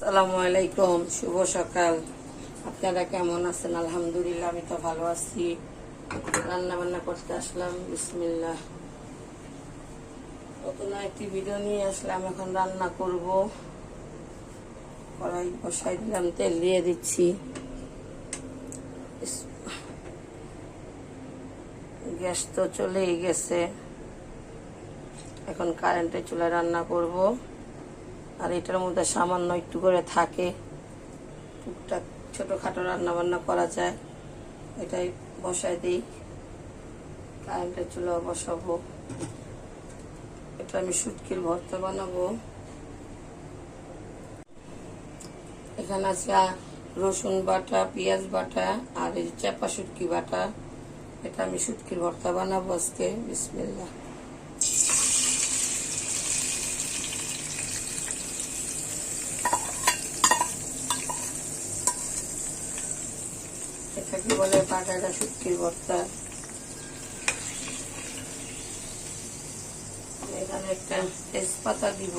আসসালামু আলাইকুম, শুভ সকাল। আপনারা কেমন আছেন? আলহামদুলিল্লাহ, আমি তো ভালো আছি। রান্না বান্না করতে আসলাম। বিসমিল্লাহ। নতুন একটি ভিডিও নিয়ে আসলাম। এখন রান্না করব। কড়াই বসাই দিলাম, তেল দিয়ে দিচ্ছি। গ্যাস তো চলেই গেছে। এখন কারেন্টের চুলায় রান্না করব। আর এটার মধ্যে সামান্য একটু করে থাকে, টুকটাক ছোটোখাটো রান্না বান্না করা যায়। এটাই বসাই দিই। কারেন্টের চুলা বসাবো। এটা আমি শুটকির ভর্তা বানাবো। এখানে আছে রসুন বাটা, পেঁয়াজ বাটা আর এই চাপা শুটকি বাটা। এটা আমি শুটকির ভর্তা বানাবো আজকে। বিসমিল্লাহ। এটাকে বলে বাটাটা শুটকির ভর্তা। এখানে একটা তেজপাতা দিব।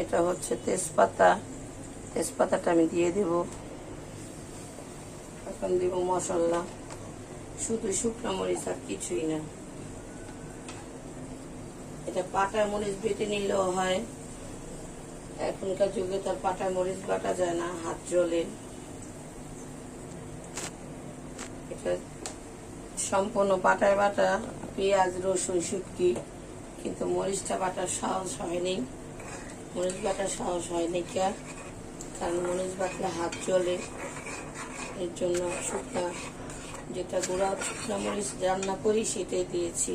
এটা হচ্ছে তেজপাতা। তেজপাতাটা আমি দিয়ে দেব। এখন দিব মশলা, শুধু শুকনো মরিচ আর কিছুই না। এটা পাটা মরিচ বেটে নিলেও হয়। এখনকার যুগে তার পাটা মরিচ বাটা যায় না, হাত জ্বলে। এটা সম্পূর্ণ পাটায় বাটা, পেঁয়াজ রসুন শুটকি, কিন্তু মরিচটা বাটার সাহস হয়নি। মরিচ বাটার সাহস হয়নি কারণ মরিচ বাটলে হাত জ্বলে। এর জন্য শুকনা, যেটা গুঁড়া শুকনা মরিচ রান্না করি সেটাই দিয়েছি।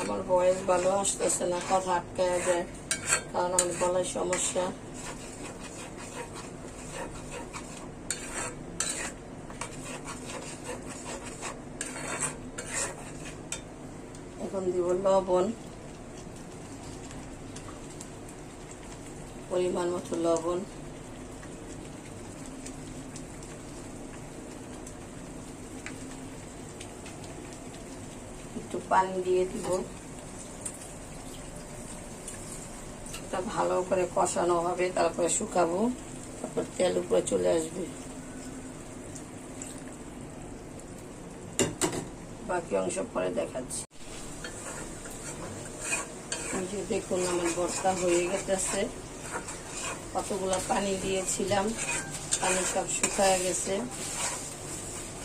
আমার বয়স ভালো আসতেছে না, কথা আটকায় যায়, কারণ আমার গলার সমস্যা। এখন দিব লবণ, পরিমাণ মতো লবণ। একটু পানি দিয়ে দিব। এটা ভালো করে কষানো হবে, তারপরে শুকাবো, তারপর তেল উপরে চলে আসবে। বাকি অংশ পরে দেখাচ্ছি। দেখুন আমার ভর্তা হয়ে গেছে। কতগুলো পানি দিয়েছিলাম, পানি সব শুকায় গেছে।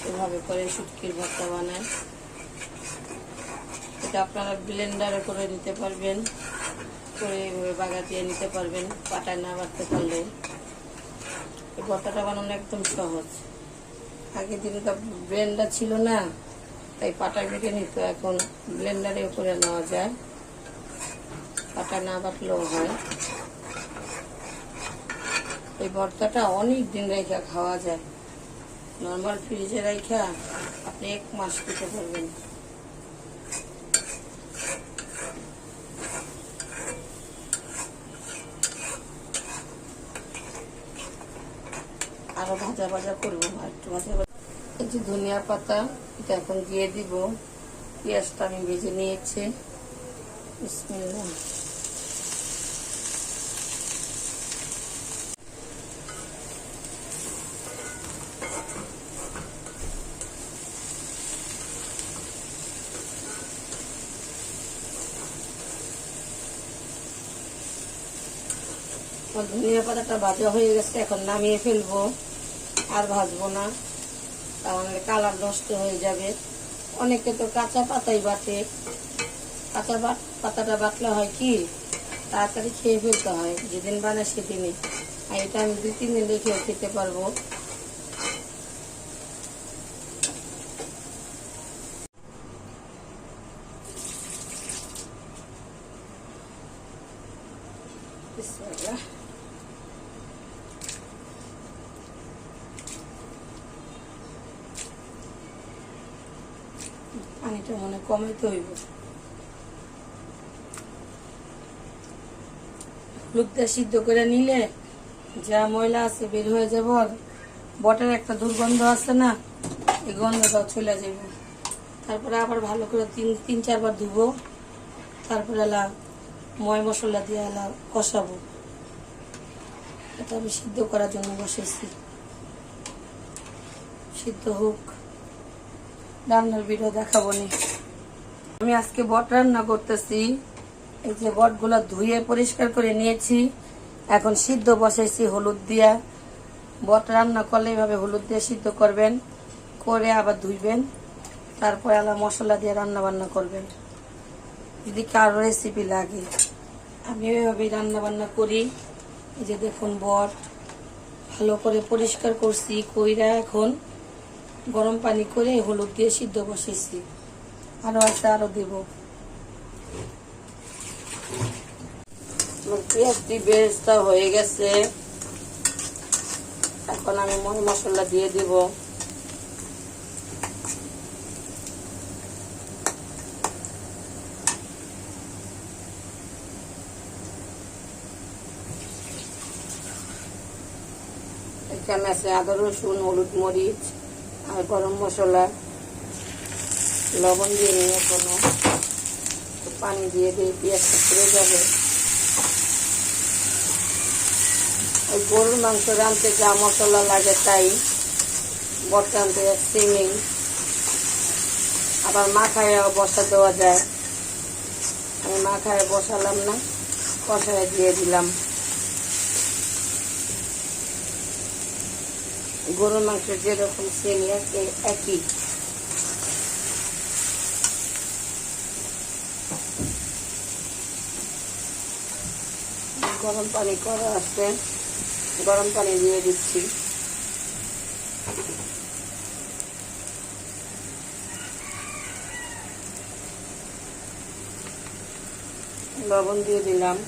এভাবে করে শুটকির ভর্তা বানায়। এটা আপনারা ব্লেন্ডারে করে নিতে পারবেন, করে বাগা দিয়ে নিতে পারবেন, পাটায় না বাটতে পারলে। এই ভর্তাটা বানানো একদম সহজ। আগের দিনে তো ব্লেন্ডার ছিল না, তাই পাটায় বেটে নিত। এখন ব্লেন্ডারেও করে নেওয়া যায়, পাটা না বাটলেও হয়। এই ভর্তাটা অনেক দিন রেখে খাওয়া যায়। নর্মাল ফ্রিজে রেখে আপনি 1 মাস খেতে পারবেন। আরো ভাজা ভাজা করবো, একটু ভাজা ভাজা। এই যে ধনিয়া পাতা, এটা এখন দিয়ে দিব। পেঁয়াজটা আমি ভেজে নিয়েছি। বিসমিল্লাহ। ধনিয়া পাতাটা ভাজা হয়ে গেছে, এখন নামিয়ে ফেলবো। আর ভাজবো না, তাহলে কালার নষ্ট হয়ে যাবে। অনেকে তো কাঁচা পাতাই বাটে। কাঁচা পাতাটা বাটলে হয় কি, তাড়াতাড়ি খেয়ে ফেলতে হয়, যেদিন বানায় সেদিনই। আর এটা আমি 2-3 দিন রেখেও খেতে পারবো। পানিটা মনে কমাইতে হইব। হলুদটা সিদ্ধ করে নিলে যা ময়লা আছে বের হয়ে যাব। আর বটের একটা দুর্গন্ধ আছে না, এই গন্ধটাও চলে যাবে। তারপরে আবার ভালো করে তিন চারবার ধুবো। তারপরে ময় মশলা দিয়ে কষাবো। এটা আমি সিদ্ধ করার জন্য বসেছি, সিদ্ধ হোক, রান্নার ভিডিও দেখাবো নি। আমি আজকে বট রান্না করতেছি। এই যে বটগুলো ধুয়ে পরিষ্কার করে নিয়েছি, এখন সিদ্ধ বসাইছি হলুদ দিয়া। বট রান্না করলে এইভাবে হলুদ দিয়ে সিদ্ধ করবেন, করে আবার ধুইবেন, তারপরে মশলা দিয়ে রান্না বান্না করবেন। যদি কারো রেসিপি লাগে, আমি ওইভাবেই রান্না বান্না করি। এই যে দেখুন বট ভালো করে পরিষ্কার করছি, কইরা এখন গরম পানি করে হলুদ দিয়ে সিদ্ধ বসেছি। আরো আছে, আরো দেব। পেঁয়াজটি বেরেস্তা হয়ে গেছে, এখন আমি মশলা দিয়ে দিব। এখানে আছে আদা রসুন, হলুদ মরিচ আর গরম মশলা, লবণ দিয়ে নিয়ে কোনো পানি দিয়ে দিয়ে পেঁয়াজটা পুড়ে যাবে। ওই গরুর মাংস রাঁধতে যা মশলা লাগে তাই বট রাঁধতে সিমিং, আবার মাখায় বসা দেওয়া যায়। আমি মাখায় বসালাম না, কষায় দিয়ে দিলাম। গরুর মাংস যেরকম সেম একই। গরম পানি করা আছে, গরম পানি দিয়ে দিচ্ছি। লবণ দিয়ে দিলাম।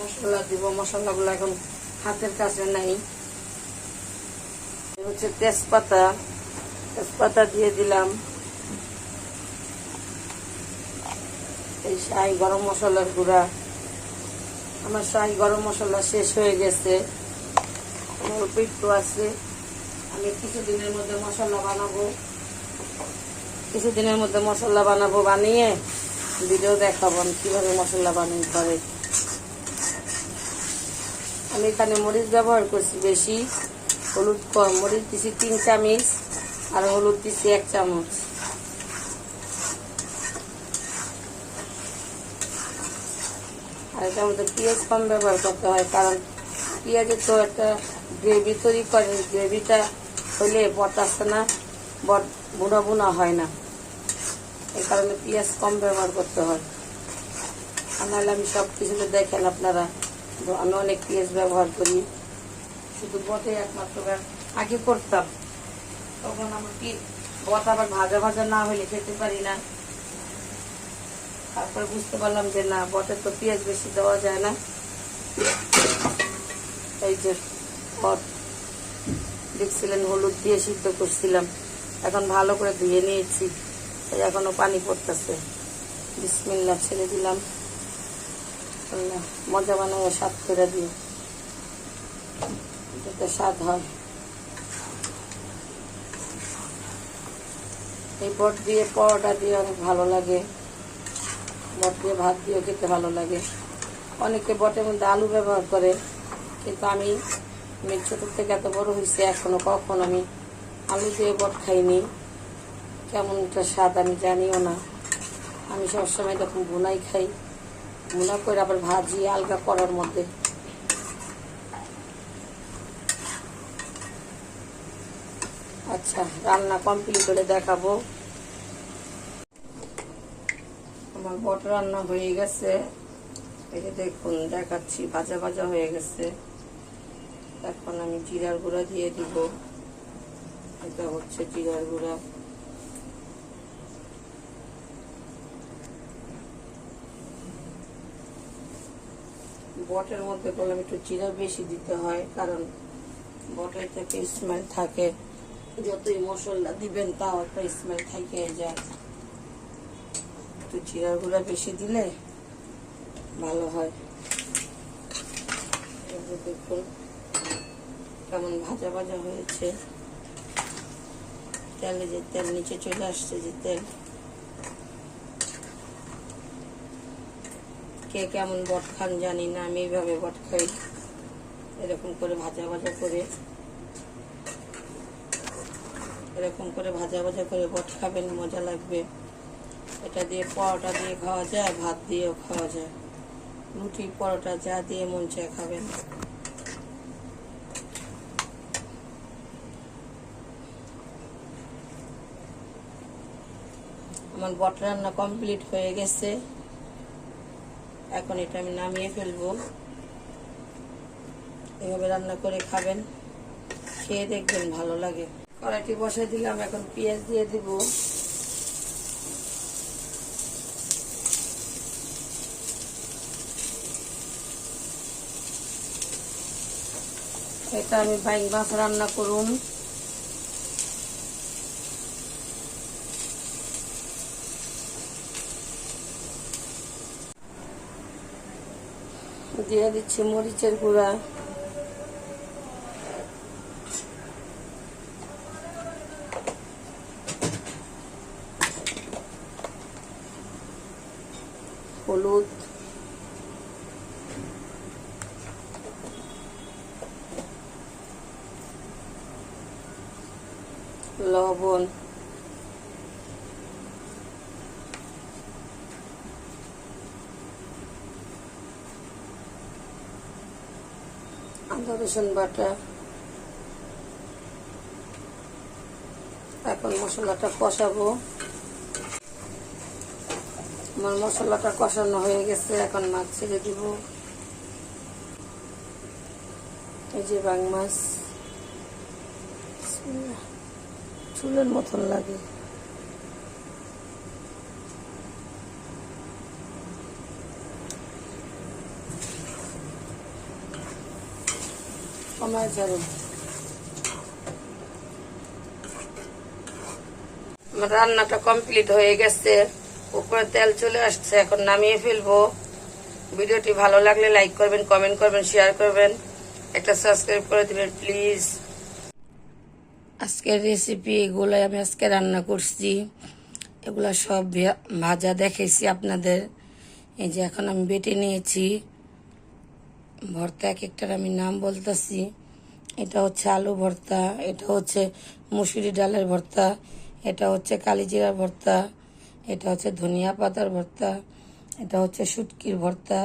মশলা দিব, মশলাগুলো এখন হাতের কাছে নাই। হচ্ছে তেজপাতা, তেজপাতা দিয়ে দিলাম। এই শাহি গরম মশলার গুঁড়া, আমার শাহি গরম মশলা শেষ হয়ে গেছে, অল্প একটু আছে। আমি কিছুদিনের মধ্যে মশলা বানাবো, বানিয়ে ভিডিও দেখাবো কিভাবে মশলা বানিয়ে করে। আমি এখানে মরিচ ব্যবহার করছি বেশি, হলুদ কম। মরিচ দিছি 3 চামচ আর হলুদ দিছি 1 চামচ। আর এটার মধ্যে পেঁয়াজ কম ব্যবহার করতে হয়, কারণ পেঁয়াজে তো একটা গ্রেভি তৈরি করে। গ্রেভিটা হইলে বট আসে না, বট বুনা বুনা হয় না, এই কারণে পেঁয়াজ কম ব্যবহার করতে হয়। আর নাহলে আমি সব কিছুতে দেখেন আপনারা, আমি অনেক পেঁয়াজ ব্যবহার করি। শুধু বটে একমাত্র আগে করতাম, তখন আমার কি বট আবার ভাজা ভাজা না হলে খেতে পারি না। তারপরে বুঝতে পারলাম যে না, বটে তো পেঁয়াজ বেশি দেওয়া যায় না। এই যে বট দেখছিলেন হলুদ দিয়ে সিদ্ধ করছিলাম, এখন ভালো করে ধুয়ে নিয়েছি, এখনো পানি পড়তেছে। বিসমিল্লাহ ছেড়ে দিলাম। মজা বানায় স্বাদ করে দিই, যাতে স্বাদ হয়। এই বট দিয়ে পরোটা দিয়ে অনেক ভালো লাগে, বট দিয়ে ভাত দিয়েও খেতে ভালো লাগে। অনেকে বটের মধ্যে আলু ব্যবহার করে, কিন্তু আমি ছোট থেকে এত বড় হয়েছে এখনো কখনো আমি আলু দিয়ে বট খাইনি। কেমন একটা স্বাদ আমি জানিও না। আমি সবসময় তখন ভুনাই খাই, ভুনা করে আবার ভাজি আলগা করার মধ্যে। আচ্ছা, রান্না কমপ্লিট করে দেখাবো। আমার বট রান্না হয়ে গেছে, এই যে দেখুন দেখাচ্ছি, ভাজা ভাজা হয়ে গেছে। এখন আমি জিরার গুঁড়া দিয়ে দিব। এটা হচ্ছে জিরার গুঁড়া। বটের মধ্যে বললাম একটু জিরা বেশি দিতে হয়, কারণ বটের থেকে স্মেল থাকে। যতই মশলা দিবেন তাও একটা স্মেল থেকে যায়। একটু জিরার গুঁড়া বেশি দিলে ভালো হয়। দেখুন কেমন ভাজা ভাজা হয়েছে, তেলে যে তেল নিচে চলে আসছে, যে তেল। কে কেমন বট খান জানি না, আমি এইভাবে বট খাই, এরকম করে ভাজা ভাজা করে, এরকম করে ভাজা ভাজা করে বট খাবেন, মজা লাগবে। এটা দিয়ে পরোটা দিয়ে খাওয়া যায়, ভাত দিয়েও খাওয়া যায়, রুটি পরোটা যা দিয়ে মন চায় খাবেন। আমার বট রান্না কমপ্লিট হয়ে গেছে, এখন এটা আমি নামিয়ে ফেলবো। এভাবে রান্না করে খাবেন, খেয়ে দেখবেন ভালো লাগে। কড়াইটি বসাই দিলাম, এখন পেঁয়াজ দিয়ে দিব। এটা আমি বাইং মাছ রান্না করুন। দিয়ে দিচ্ছি মরিচের গুঁড়া, হলুদ, লবণ, আদা রসুন বাটা। এখন মশলাটা কষাবো। আমার মশলাটা কষানো হয়ে গেছে, এখন মাছ ছেড়ে দিব। এই যে বাং মাছ, চুলের মতন লাগে। আমার রান্নাটা কমপ্লিট হয়ে গেছে, উপরে তেল চলে আসছে, এখন নামিয়ে ফেলবো। ভিডিওটি ভালো লাগলে লাইক করবেন, কমেন্ট করবেন, শেয়ার করবেন, একটা সাবস্ক্রাইব করে দিবেন প্লিজ। আজকের রেসিপি এগুলাই আমি আজকে রান্না করছি, এগুলা সব ভাজা দেখেছি আপনাদের। এই যে এখন আমি বেটে নিয়েছি ভর্তা, এক একটার আমি নাম বলতেছি। এটা হচ্ছে আলু ভর্তা, এটা হচ্ছে মুসুরি ডালের ভর্তা, এটা হচ্ছে কালিজিরার ভর্তা, এটা হচ্ছে ধনিয়া পাতার ভর্তা, এটা হচ্ছে শুটকির ভর্তা,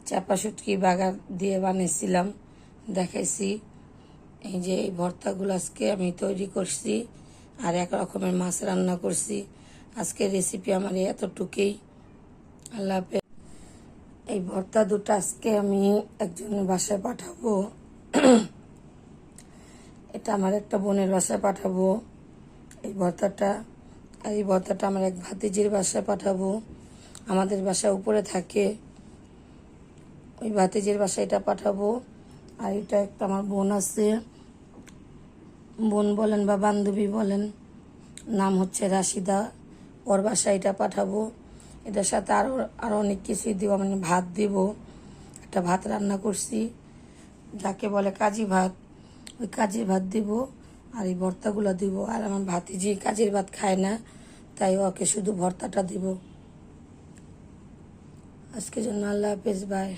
চাপা শুটকি বাগার দিয়ে বানিয়েছিলাম, দেখাইছি। এই যে এই ভর্তাগুলো আজকে আমি তৈরি করছি, আর এক রকমের মাছ রান্না করছি। আজকের রেসিপি আমার এতটুকুই। আল্লাহ হাফেজ। এই ভর্তা দুটো আজকে আমি একজনের বাসায় পাঠাবো, এটা আমার একটা বোনের বাসায় পাঠাবো এই ভর্তাটা। আর এই ভর্তাটা আমার এক ভাতিজির বাসায় পাঠাবো, আমাদের বাসা উপরে থাকে, ওই ভাতিজির বাসায় এটা পাঠাবো। আর এটা একটা আমার বোন আছে, বোন বলেন বা বান্ধবী বলেন, নাম হচ্ছে রাশিদা, ওর বাসায় এটা পাঠাবো। এটার সাথে আরও অনেক কিছুই দিব, মানে ভাত দিব, একটা ভাত রান্না করছি যাকে বলে কাজি ভাত, ওই কাজির ভাত দিব, আর এই ভর্তাগুলো দিব। আর আমার ভাতিজি কাজির ভাত খায় না, তাই ওকে শুধু ভর্তাটা দিব। আজকের জন্য আল্লাহ হাফেজ, বাই।